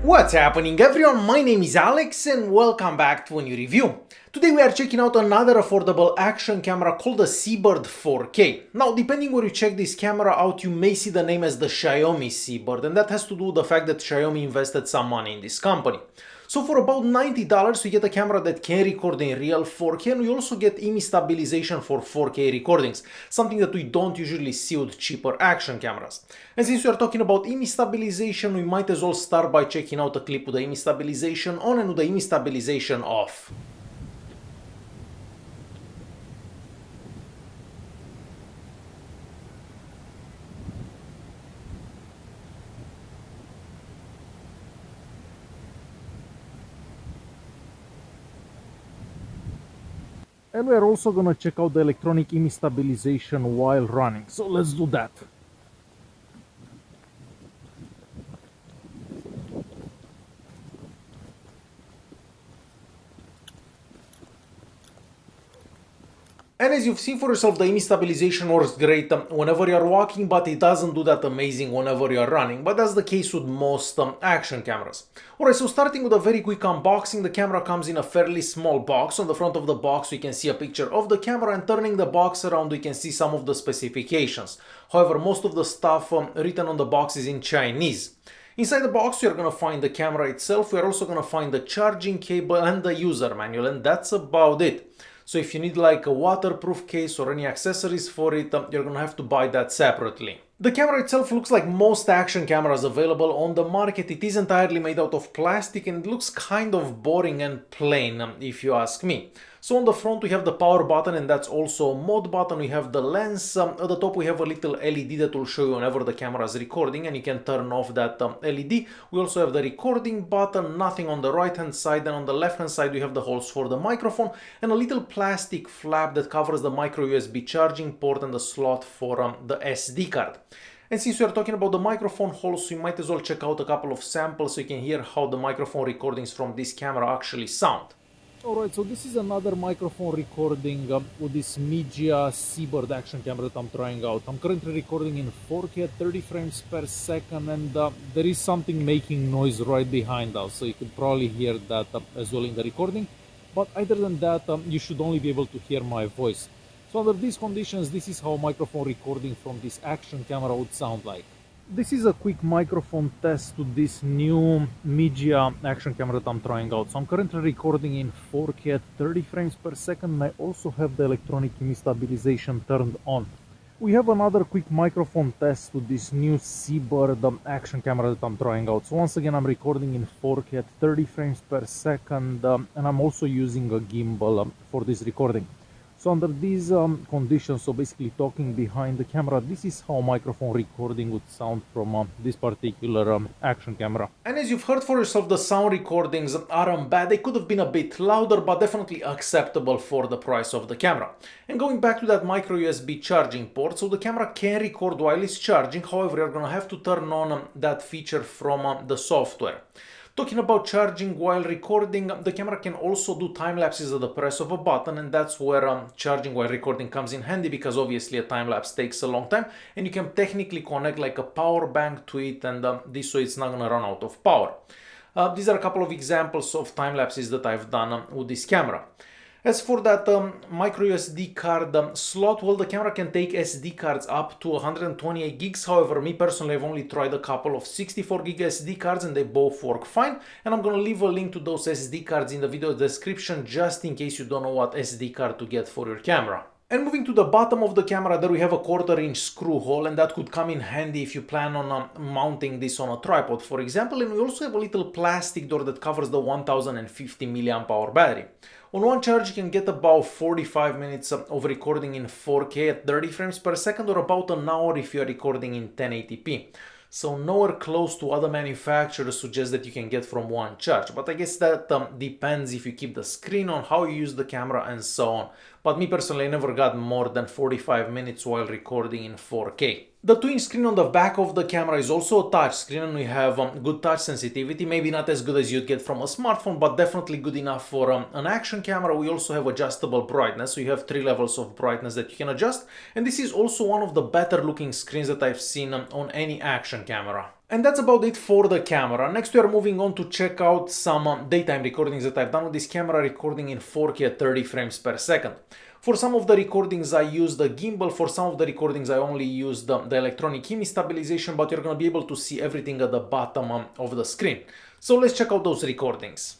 What's happening everyone, my name is Alex and welcome back to a new review. Today we are checking out another affordable action camera called the SEABIRD 4K. Now depending where you check this camera out, you may see the name as the Xiaomi SEABIRD, and that has to do with the fact that Xiaomi invested some money in this company. So for about $90 we get a camera that can record in real 4K, and we also get image stabilization for 4K recordings, something that we don't usually see with cheaper action cameras. And since we are talking about image stabilization, we might as well start by checking out a clip with the image stabilization on and with the image stabilization off. And we're also gonna check out the electronic image stabilization while running. So let's do that. And as you've seen for yourself, the image stabilization works great whenever you're walking, but it doesn't do that amazing whenever you're running. But that's the case with most action cameras. Alright, so starting with a very quick unboxing, the camera comes in a fairly small box. On the front of the box, we can see a picture of the camera, and turning the box around, we can see some of the specifications. However, most of the stuff written on the box is in Chinese. Inside the box, you're going to find the camera itself. We're also going to find the charging cable and the user manual, and that's about it. So if you need like a waterproof case or any accessories for it, you're gonna have to buy that separately. The camera itself looks like most action cameras available on the market. It is entirely made out of plastic and it looks kind of boring and plain, if you ask me. So on the front we have the power button, and that's also a mode button. We have the lens. At the top we have a little LED that will show you whenever the camera is recording, and you can turn off that LED. We also have the recording button, nothing on the right hand side, and on the left hand side we have the holes for the microphone and a little plastic flap that covers the micro USB charging port and the slot for the SD card. And since we are talking about the microphone holes, we might as well check out a couple of samples so you can hear how the microphone recordings from this camera actually sound. Alright, so this is another microphone recording with this Media SEABIRD action camera that I'm trying out. I'm currently recording in 4K at 30 frames per second, and there is something making noise right behind us, so you could probably hear that as well in the recording. But other than that, you should only be able to hear my voice. So under these conditions, this is how microphone recording from this action camera would sound like. This is a quick microphone test to this new Media action camera that I'm trying out. So I'm currently recording in 4K at 30 frames per second, and I also have the electronic image stabilization turned on. We have another quick microphone test to this new SEABIRD action camera that I'm trying out. So once again, I'm recording in 4K at 30 frames per second, and I'm also using a gimbal for this recording. So under these conditions, so basically talking behind the camera, this is how microphone recording would sound from this particular action camera. And as you've heard for yourself, the sound recordings aren't bad. They could have been a bit louder, but definitely acceptable for the price of the camera. And going back to that micro USB charging port, so the camera can record while it's charging. However, you're gonna have to turn on that feature from the software. Talking about charging while recording, the camera can also do time lapses at the press of a button, and that's where charging while recording comes in handy, because obviously a time lapse takes a long time and you can technically connect like a power bank to it, and this way it's not gonna run out of power. These are a couple of examples of time lapses that I've done with this camera. As for that micro SD card slot, well, the camera can take SD cards up to 128 gigs. However, me personally, I've only tried a couple of 64 gig SD cards and they both work fine. And I'm gonna leave a link to those SD cards in the video description, just in case you don't know what SD card to get for your camera. And moving to the bottom of the camera, there we have a 1/4 inch screw hole, and that could come in handy if you plan on mounting this on a tripod, for example. And we also have a little plastic door that covers the 1050 mAh battery. On one charge, you can get about 45 minutes of recording in 4K at 30 frames per second, or about an hour if you are recording in 1080p. So nowhere close to other manufacturers suggest that you can get from one charge. But I guess that depends if you keep the screen on, how you use the camera, and so on. But me personally, I never got more than 45 minutes while recording in 4K. The 2-inch screen on the back of the camera is also a touch screen, and we have good touch sensitivity. Maybe not as good as you'd get from a smartphone, but definitely good enough for an action camera. We also have adjustable brightness, so you have 3 levels of brightness that you can adjust. And this is also one of the better looking screens that I've seen on any action camera. And that's about it for the camera. Next we are moving on to check out some daytime recordings that I've done with this camera, recording in 4K at 30 frames per second. For some of the recordings I used the gimbal, for some of the recordings I only used the electronic image stabilization, but you're going to be able to see everything at the bottom of the screen. So let's check out those recordings.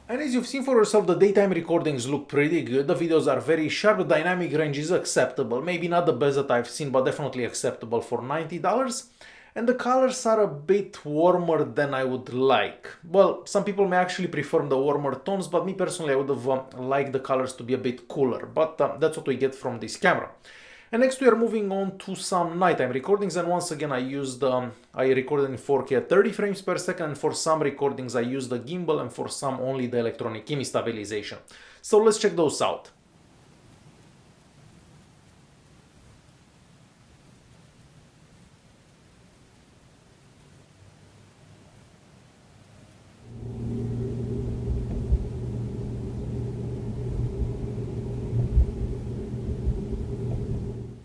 And as you've seen for yourself, the daytime recordings look pretty good. The videos are very sharp, the dynamic range is acceptable. Maybe not the best that I've seen, but definitely acceptable for $90. And the colors are a bit warmer than I would like. Well, some people may actually prefer the warmer tones, but me personally I would have liked the colors to be a bit cooler. But that's what we get from this camera. And next we are moving on to some nighttime recordings, and once again I recorded in 4K at 30 frames per second, and for some recordings I used the gimbal and for some only the electronic image stabilization. So let's check those out.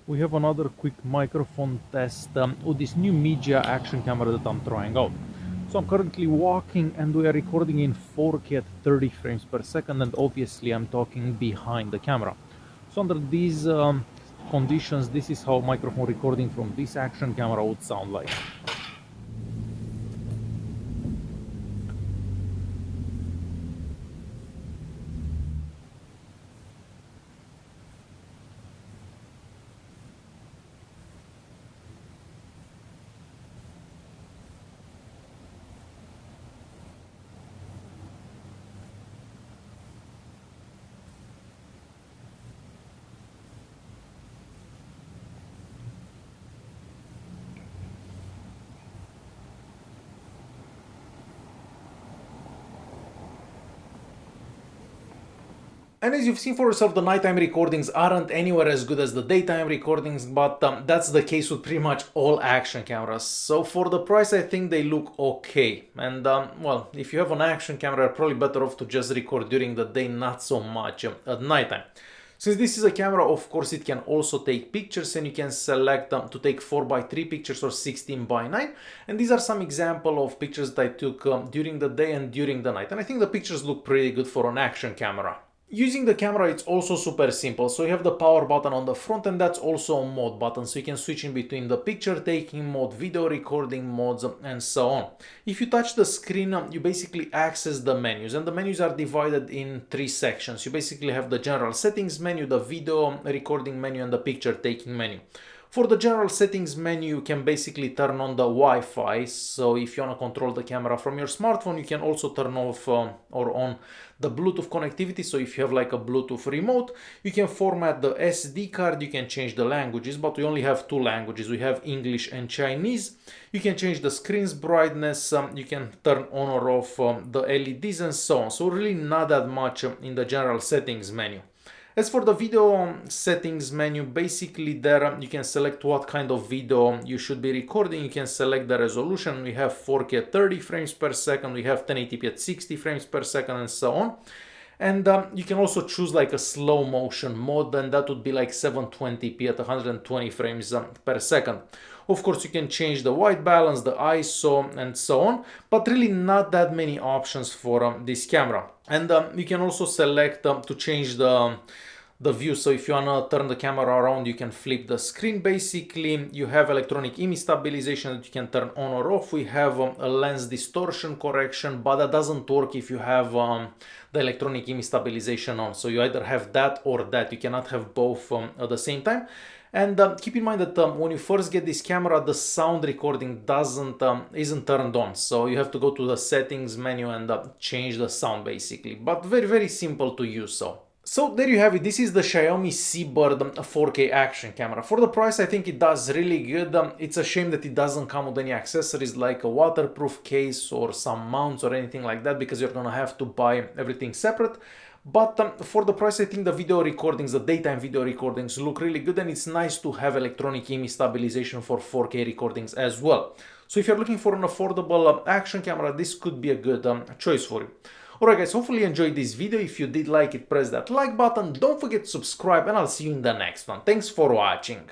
We have another quick microphone test with this new media action camera that I'm trying out. So I'm currently walking and we are recording in 4K at 30 frames per second, and obviously I'm talking behind the camera. So under these conditions, this is how microphone recording from this action camera would sound like. And as you've seen for yourself, the nighttime recordings aren't anywhere as good as the daytime recordings, but that's the case with pretty much all action cameras. So for the price, I think they look okay. And well, if you have an action camera, you're probably better off to just record during the day, not so much at nighttime. Since this is a camera, of course, it can also take pictures, and you can select to take 4:3 pictures or 16:9. And these are some example of pictures that I took during the day and during the night. And I think the pictures look pretty good for an action camera. Using the camera, it's also super simple. So you have the power button on the front, and that's also a mode button. So you can switch in between the picture taking mode, video recording modes, and so on. If you touch the screen, you basically access the menus, and the menus are divided in 3 sections. You basically have the general settings menu, the video recording menu, and the picture taking menu. For the general settings menu, you can basically turn on the Wi-Fi. So if you want to control the camera from your smartphone, you can also turn off or on the Bluetooth connectivity. So if you have like a Bluetooth remote, you can format the SD card, you can change the languages, but we only have two languages. We have English and Chinese. You can change the screen's brightness, you can turn on or off the LEDs and so on. So really not that much in the general settings menu. As for the video settings menu, basically there you can select what kind of video you should be recording. You can select the resolution. We have 4K at 30 frames per second, we have 1080p at 60 frames per second and so on. And you can also choose like a slow motion mode, and that would be like 720p at 120 frames per second. Of course, you can change the white balance, the ISO and so on, but really not that many options for this camera. And you can also select to change the view. So if you want to turn the camera around, you can flip the screen. Basically, you have electronic image stabilization that you can turn on or off. We have a lens distortion correction, but that doesn't work if you have the electronic image stabilization on. So you either have that or that. You cannot have both at the same time. And keep in mind that when you first get this camera, the sound recording isn't turned on. So you have to go to the settings menu and change the sound basically. But very, very simple to use. So there you have it. This is the Xiaomi SEABIRD 4K action camera. For the price, I think it does really good. It's a shame that it doesn't come with any accessories like a waterproof case or some mounts or anything like that, because you're gonna have to buy everything separate. But for the price, I think the video recordings, the daytime video recordings look really good, and it's nice to have electronic image stabilization for 4K recordings as well. So if you're looking for an affordable action camera, this could be a good choice for you. Alright guys, hopefully you enjoyed this video. If you did like it, press that like button. Don't forget to subscribe, and I'll see you in the next one. Thanks for watching.